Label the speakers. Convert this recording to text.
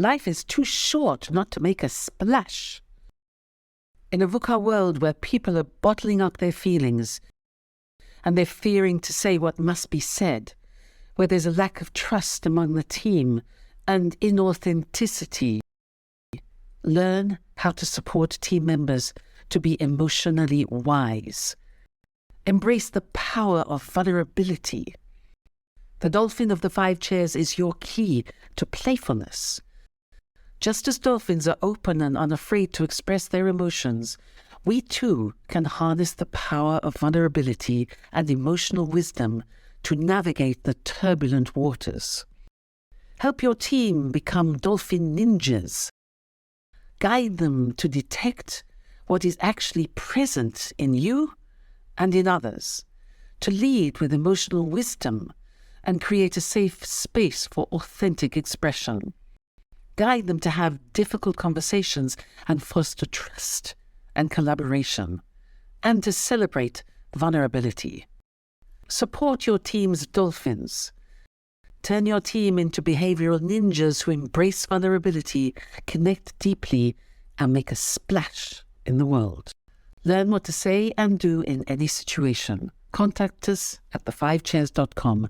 Speaker 1: Life is too short not to make a splash. In a VUCA world where people are bottling up their feelings and they're fearing to say what must be said, where there's a lack of trust among the team and inauthenticity, learn how to support team members to be emotionally wise. Embrace the power of vulnerability. The dolphin of the 5 chairs is your key to playfulness. Just as dolphins are open and unafraid to express their emotions, we too can harness the power of vulnerability and emotional wisdom to navigate the turbulent waters. Help your team become dolphin ninjas. Guide them to detect what is actually present in you and in others, to lead with emotional wisdom and create a safe space for authentic expression. Guide them to have difficult conversations and foster trust and collaboration, and to celebrate vulnerability. Support your team's dolphins. Turn your team into behavioral ninjas who embrace vulnerability, connect deeply, and make a splash in the world. Learn what to say and do in any situation. Contact us at the5chairs.com.